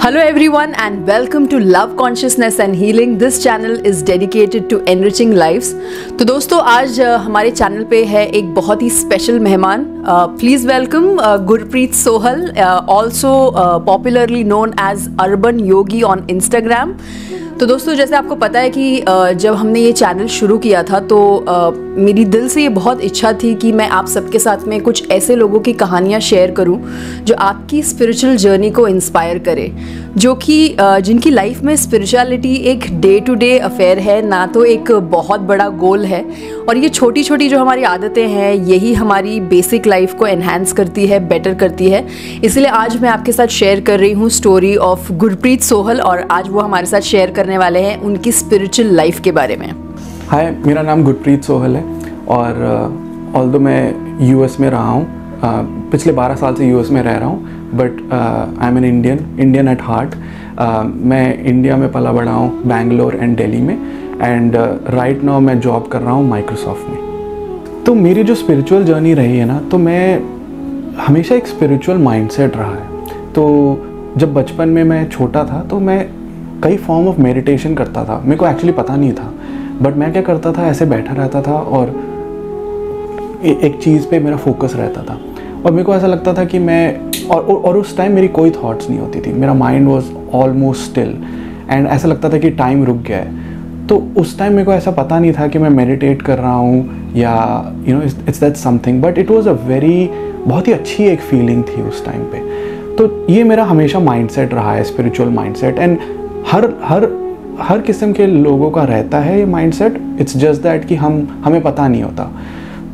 Hello everyone and welcome to Love Consciousness and Healing. This channel is dedicated to enriching lives. तो दोस्तों आज हमारे channel पे है एक बहुत ही स्पेशल मेहमान. Please welcome Gurpreet Sohal, also popularly known as Urban Yogi on Instagram. तो दोस्तों जैसे आपको पता है कि जब हमने ये चैनल शुरू किया था तो मेरी दिल से ये बहुत इच्छा थी कि मैं आप सबके साथ में कुछ ऐसे लोगों की कहानियाँ शेयर करूं जो आपकी स्पिरिचुअल जर्नी को इंस्पायर करे, जो कि जिनकी लाइफ में स्पिरिचुअलिटी एक डे टू डे अफेयर है, ना तो एक बहुत बड़ा गोल है. और ये छोटी छोटी जो हमारी आदतें हैं यही हमारी बेसिक लाइफ को एनहांस करती है, बेटर करती है. इसलिए आज मैं आपके साथ शेयर कर रही हूँ स्टोरी ऑफ गुरप्रीत सोहल और आज वो हमारे साथ शेयर करने वाले हैं उनकी स्पिरिचुअल लाइफ के बारे में. हाय, मेरा नाम गुरप्रीत सोहल है और ऑल्दो मैं यूएस में रहा हूँ. पिछले 12 साल से यूएस में रह रहा हूँ, but I am an Indian at heart. मैं इंडिया में पला बड़ा हूँ, बैंगलोर एंड दिल्ली में, एंड राइट नाउ मैं जॉब कर रहा हूँ माइक्रोसॉफ्ट में. तो मेरी जो स्पिरिचुअल जर्नी रही है ना, तो मैं हमेशा एक स्पिरिचुअल माइंडसेट रहा है. तो जब बचपन में मैं छोटा था तो मैं कई फॉर्म ऑफ मेडिटेशन करता था. मेरे को एक्चुअली पता नहीं था, बट मैं क्या करता था, ऐसे बैठा रहता था और एक चीज़ पे मेरा फोकस रहता था. और मेरे को ऐसा लगता था कि मैं और उस टाइम मेरी कोई थॉट्स नहीं होती थी. मेरा mind was almost still and ऐसा लगता था कि टाइम रुक गया है. तो उस टाइम मेरे को ऐसा पता नहीं था कि मैं मेडिटेट कर रहा हूँ या it's that something, but it was बहुत ही अच्छी एक फीलिंग थी उस टाइम पे. तो ये मेरा हमेशा माइंडसेट रहा है, स्पिरिचुअल माइंडसेट. एंड हर किस्म के लोगों का रहता है ये माइंडसेट. इट्स जस्ट दैट कि हमें पता नहीं होता.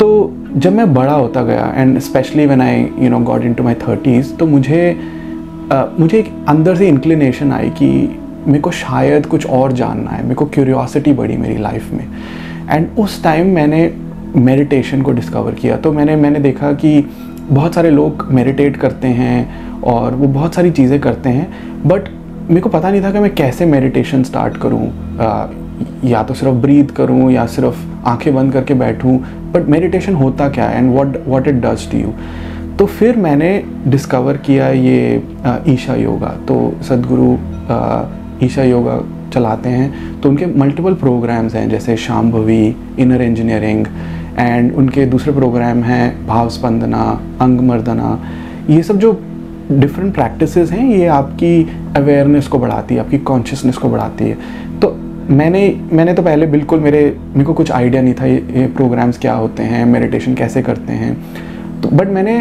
तो जब मैं बड़ा होता गया and specially when I got into my 30s, तो मुझे एक अंदर से इंक्लिनेशन आई कि मेरे को शायद कुछ और जानना है. मेरे को क्यूरियोसिटी बढ़ी मेरी लाइफ में. एंड उस टाइम मैंने मेडिटेशन को डिस्कवर किया. तो मैंने देखा कि बहुत सारे लोग मेडिटेट करते हैं और वो बहुत सारी चीज़ें करते हैं, बट मेरे को पता नहीं था कि मैं कैसे मेडिटेशन स्टार्ट करूं. या तो सिर्फ ब्रीथ करूं या सिर्फ आंखें बंद करके बैठूं, बट मेडिटेशन होता क्या है and what it does to you. तो फिर मैंने डिस्कवर किया ये ईशा योगा. तो सद्गुरु ईशा योगा चलाते हैं, तो उनके मल्टीपल प्रोग्राम्स हैं, जैसे शांभवी, इनर इंजीनियरिंग, एंड उनके दूसरे प्रोग्राम हैं भाव स्पंदना, अंग मर्दना. ये सब जो डिफरेंट प्रैक्टिसेस हैं ये आपकी अवेयरनेस को बढ़ाती है, आपकी कॉन्शियसनेस को बढ़ाती है. तो मैंने तो पहले बिल्कुल मेरे को कुछ आइडिया नहीं था ये प्रोग्राम्स क्या होते हैं, मेडिटेशन कैसे करते हैं. तो बट मैंने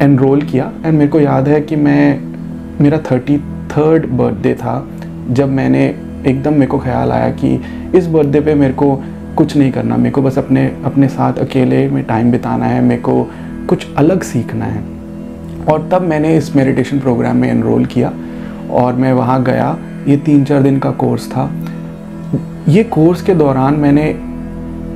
एनरोल किया एंड मेरे को याद है कि मेरा 33rd बर्थडे था जब मेरे को ख्याल आया कि इस बर्थडे पे मेरे को कुछ नहीं करना, मेरे को बस अपने साथ अकेले में टाइम बिताना है, मेरे को कुछ अलग सीखना है. और तब मैंने इस मेडिटेशन प्रोग्राम में एनरोल किया और मैं वहाँ गया. ये 3-4 दिन का कोर्स था. ये कोर्स के दौरान मैंने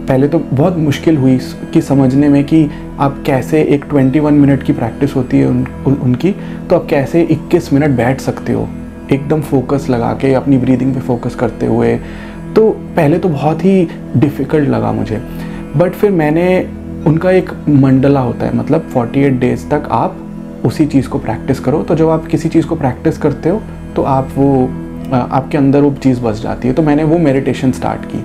पहले तो बहुत मुश्किल हुई कि समझने में कि आप कैसे एक 21 मिनट की प्रैक्टिस होती है उनकी, तो आप कैसे 21 मिनट बैठ सकते हो एकदम फोकस लगा के अपनी ब्रीदिंग पे फोकस करते हुए. तो पहले तो बहुत ही डिफ़िकल्ट लगा मुझे, बट फिर मैंने उनका एक मंडला होता है, मतलब 48 डेज़ तक आप उसी चीज़ को प्रैक्टिस करो. तो जब आप किसी चीज़ को प्रैक्टिस करते हो तो आपके अंदर वो चीज़ बस जाती है. तो मैंने वो मेडिटेशन स्टार्ट की.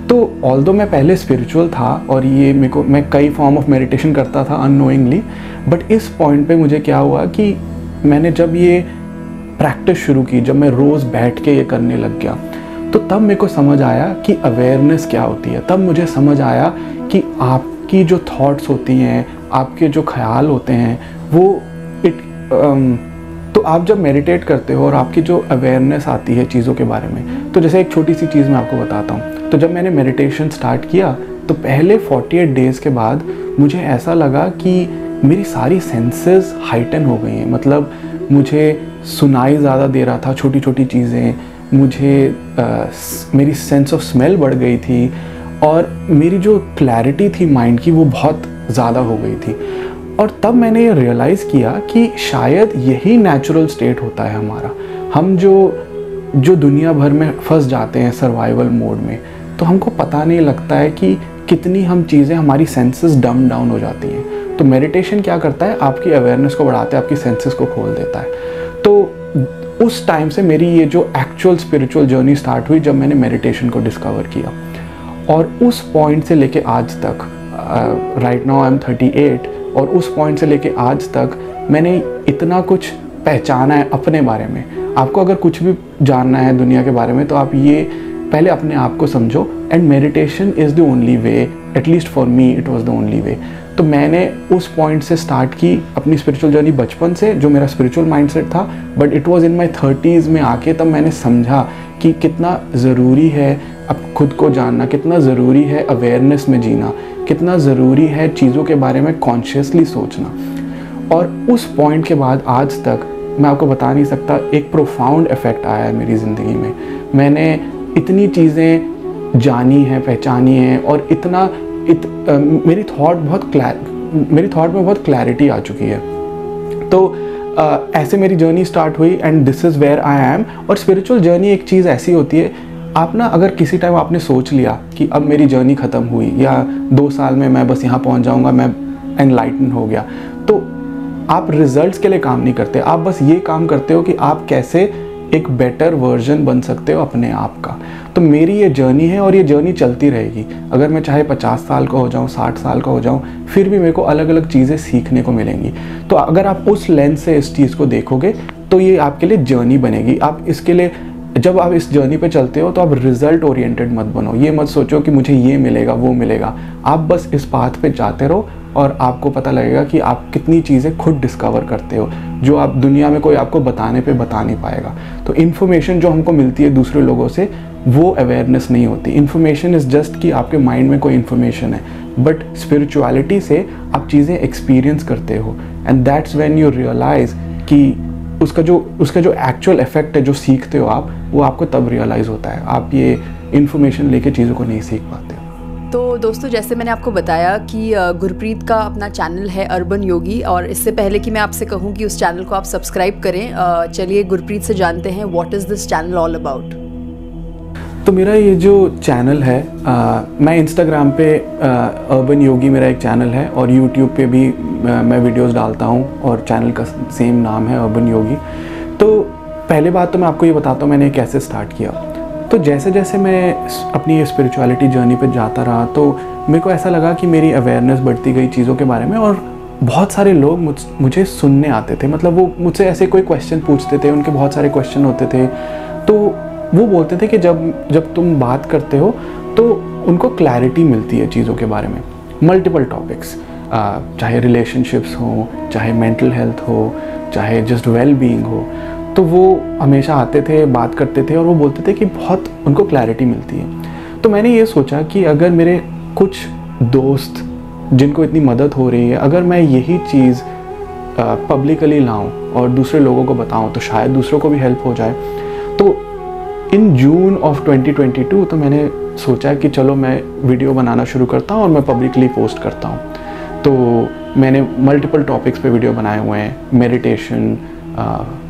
तो ऑल्दो मैं पहले स्पिरिचुअल था और ये मैं कई फॉर्म ऑफ मेडिटेशन करता था अननोइंगली, बट इस पॉइंट पे मुझे क्या हुआ कि मैंने जब ये प्रैक्टिस शुरू की, जब मैं रोज़ बैठ के ये करने लग गया, तो तब मेरे को समझ आया कि अवेयरनेस क्या होती है. तब मुझे समझ आया कि आपकी जो थॉट्स होती हैं, आपके जो ख्याल होते हैं, वो तो आप जब मेडिटेट करते हो और आपकी जो अवेयरनेस आती है चीज़ों के बारे में, तो जैसे एक छोटी सी चीज़ मैं आपको बताता हूँ. तो जब मैंने मेडिटेशन स्टार्ट किया तो पहले 48 डेज़ के बाद मुझे ऐसा लगा कि मेरी सारी सेंसेस हाइटन हो गई हैं. मतलब मुझे सुनाई ज़्यादा दे रहा था छोटी छोटी चीज़ें, मुझे मेरी सेंस ऑफ स्मेल बढ़ गई थी और मेरी जो क्लैरिटी थी माइंड की वो बहुत ज़्यादा हो गई थी. और तब मैंने ये रियलाइज़ किया कि शायद यही नेचुरल स्टेट होता है हमारा. हम जो दुनिया भर में फंस जाते हैं सर्वाइवल मोड में, तो हमको पता नहीं लगता है कि कितनी हम चीज़ें, हमारी सेंसेस डम डाउन हो जाती हैं. तो मेडिटेशन क्या करता है, आपकी अवेयरनेस को बढ़ाता है, आपकी सेंसेस को खोल देता है. तो उस टाइम से मेरी ये जो एक्चुअल स्पिरिचुअल जर्नी स्टार्ट हुई जब मैंने मेडिटेशन को डिस्कवर किया। और उस पॉइंट से लेके आज तक, राइट नाउ आई एम 38, और उस पॉइंट से लेके आज तक मैंने इतना कुछ पहचाना है अपने बारे में। आपको अगर कुछ भी जानना है दुनिया के बारे में तो आप ये पहले अपने आप को समझो, and meditation is the only way, at least for me it was the only way. तो मैंने उस पॉइंट से स्टार्ट की अपनी स्पिरिचुअल जर्नी बचपन से, जो मेरा स्पिरिचुअल माइंडसेट था, but it was in my 30s में आके तब मैंने समझा कि कितना ज़रूरी है अब खुद को जानना, कितना ज़रूरी है अवेयरनेस में जीना, कितना ज़रूरी है चीज़ों के बारे में कॉन्शियसली सोचना। और उस पॉइंट के बाद आज तक मैं आपको बता नहीं सकता, एक प्रोफाउंड इफ़ेक्ट आया है मेरी ज़िंदगी में। मैंने इतनी चीज़ें जानी हैं, पहचानी हैं, और मेरी थॉट में बहुत क्लैरिटी आ चुकी है। तो ऐसे मेरी जर्नी स्टार्ट हुई, and this is where I am. और स्पिरिचुअल जर्नी एक चीज़ ऐसी होती है, आप ना अगर किसी टाइम आपने सोच लिया कि अब मेरी जर्नी ख़त्म हुई या 2 साल में मैं बस यहाँ पहुँच जाऊँगा, मैं एनलाइटन हो गया, तो आप रिजल्ट्स के लिए काम नहीं करते। आप बस ये काम करते हो कि आप कैसे एक बेटर वर्जन बन सकते हो अपने आप का। तो मेरी ये जर्नी है और ये जर्नी चलती रहेगी। अगर मैं चाहे 50 साल का हो जाऊँ, 60 साल का हो जाऊँ, फिर भी मेरे को अलग अलग चीज़ें सीखने को मिलेंगी। तो अगर आप उस लेंस से इस चीज़ को देखोगे तो ये आपके लिए जर्नी बनेगी। आप इसके लिए, जब आप इस जर्नी पे चलते हो तो आप रिजल्ट ओरिएंटेड मत बनो। ये मत सोचो कि मुझे ये मिलेगा वो मिलेगा। आप बस इस पाथ पे जाते रहो और आपको पता लगेगा कि आप कितनी चीज़ें खुद डिस्कवर करते हो जो आप दुनिया में कोई आपको बताने पे बता नहीं पाएगा। तो इन्फॉर्मेशन जो हमको मिलती है दूसरे लोगों से, वो अवेयरनेस नहीं होती। इन्फॉर्मेशन इज़ जस्ट कि आपके माइंड में कोई इन्फॉर्मेशन है, बट स्पिरिचुअलिटी से आप चीज़ें एक्सपीरियंस करते हो, and that's when you realise कि उसका जो एक्चुअल इफेक्ट है, जो सीखते हो आप, वो आपको तब रियलाइज़ होता है। आप ये इन्फॉर्मेशन लेके चीज़ों को नहीं सीख पाते। तो दोस्तों, जैसे मैंने आपको बताया कि गुरप्रीत का अपना चैनल है अर्बन योगी, और इससे पहले कि मैं आपसे कहूँ कि उस चैनल को आप सब्सक्राइब करें, चलिए गुरप्रीत से जानते हैं what is this channel all about. तो मेरा ये जो चैनल है, मैं इंस्टाग्राम पे अर्बन योगी मेरा एक चैनल है, और यूट्यूब पे भी मैं वीडियोस डालता हूँ, और चैनल का सेम नाम है अर्बन योगी। तो पहले बात तो मैं आपको ये बताता हूँ मैंने कैसे स्टार्ट किया। तो जैसे जैसे मैं अपनी स्पिरिचुअलिटी जर्नी पे जाता रहा, तो मेरे को ऐसा लगा कि मेरी अवेयरनेस बढ़ती गई चीज़ों के बारे में, और बहुत सारे लोग मुझे सुनने आते थे। मतलब वो मुझसे ऐसे कोई क्वेश्चन पूछते थे, उनके बहुत सारे क्वेश्चन होते थे। तो वो बोलते थे कि जब तुम बात करते हो तो उनको क्लैरिटी मिलती है चीज़ों के बारे में, मल्टीपल टॉपिक्स, चाहे रिलेशनशिप्स हो, चाहे मेंटल हेल्थ हो, चाहे जस्ट वेल बीइंग हो। तो वो हमेशा आते थे, बात करते थे, और वो बोलते थे कि बहुत उनको क्लैरिटी मिलती है। तो मैंने ये सोचा कि अगर मेरे कुछ दोस्त जिनको इतनी मदद हो रही है, अगर मैं यही चीज़ पब्लिकली लाऊं और दूसरे लोगों को बताऊं, तो शायद दूसरों को भी हेल्प हो जाए। तो इन जून ऑफ 2022 तो मैंने सोचा कि चलो मैं वीडियो बनाना शुरू करता हूँ और मैं पब्लिकली पोस्ट करता हूँ। तो मैंने मल्टीपल टॉपिक्स पे वीडियो बनाए हुए हैं, meditation,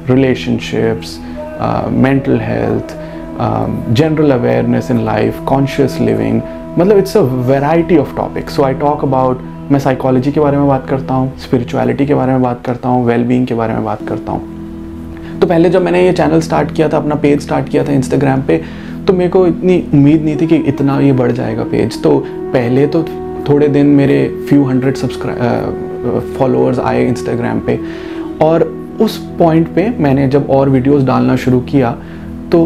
relationships, mental health, general awareness in life, conscious living, मतलब it's a variety of topics. So I talk about, मैं साइकोलॉजी के बारे में बात करता हूँ, स्पिरिचुअलिटी के बारे में बात करता हूँ, वेलबींग के बारे में बात करता हूँ। तो पहले जब मैंने ये चैनल स्टार्ट किया था, अपना पेज स्टार्ट किया था इंस्टाग्राम पे, तो मेरे को इतनी उम्मीद नहीं थी कि इतना ये बढ़ जाएगा पेज। तो पहले तो थोड़े दिन मेरे फ्यू हंड्रेड फॉलोअर्स आए इंस्टाग्राम पे, और उस पॉइंट पे मैंने जब और वीडियोस डालना शुरू किया, तो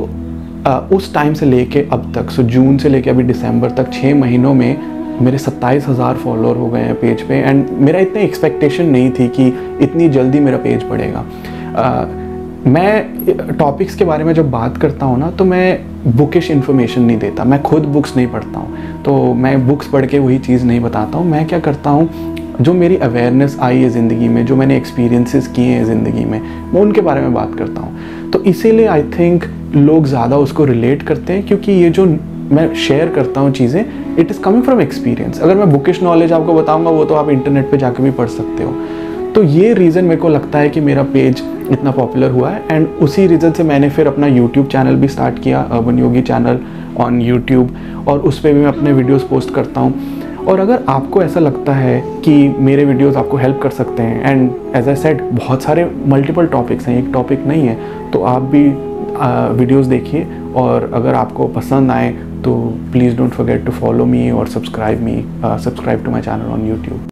उस टाइम से लेके अब तक, सो जून से लेके अभी दिसंबर तक 6 महीनों में मेरे 27,000 फॉलोअर हो गए हैं पेज पे। एंड मेरा इतनी एक्सपेक्टेशन नहीं थी कि इतनी जल्दी मेरा पेज बढ़ेगा। मैं टॉपिक्स के बारे में जब बात करता हूँ ना, तो मैं बुकिश इन्फॉर्मेशन नहीं देता, मैं खुद बुक्स नहीं पढ़ता हूँ, तो मैं बुक्स पढ़ के वही चीज़ नहीं बताता हूँ। मैं क्या करता हूँ, जो मेरी अवेयरनेस आई है ज़िंदगी में, जो मैंने एक्सपीरियंसेस किए हैं ज़िंदगी में, मैं उनके बारे में बात करता हूँ। तो इसीलिए आई थिंक लोग ज़्यादा उसको रिलेट करते हैं, क्योंकि ये जो मैं शेयर करता हूँ चीज़ें, it is coming from experience. अगर मैं बुकिश नॉलेज आपको बताऊँगा, वो तो आप इंटरनेट पर जाकर भी पढ़ सकते हो। तो ये रीज़न मेरे को लगता है कि मेरा पेज इतना पॉपुलर हुआ है। एंड उसी रीज़न से मैंने फिर अपना यूट्यूब चैनल भी स्टार्ट किया, urban Yogi channel on YouTube, और उस पर भी मैं अपने वीडियोस पोस्ट करता हूँ। और अगर आपको ऐसा लगता है कि मेरे वीडियोस आपको हेल्प कर सकते हैं, एंड एज आई सेड बहुत सारे मल्टीपल टॉपिक्स हैं, एक टॉपिक नहीं है, तो आप भी वीडियोस देखिए, और अगर आपको पसंद आए तो please don't forget to follow me और subscribe to my channel on YouTube.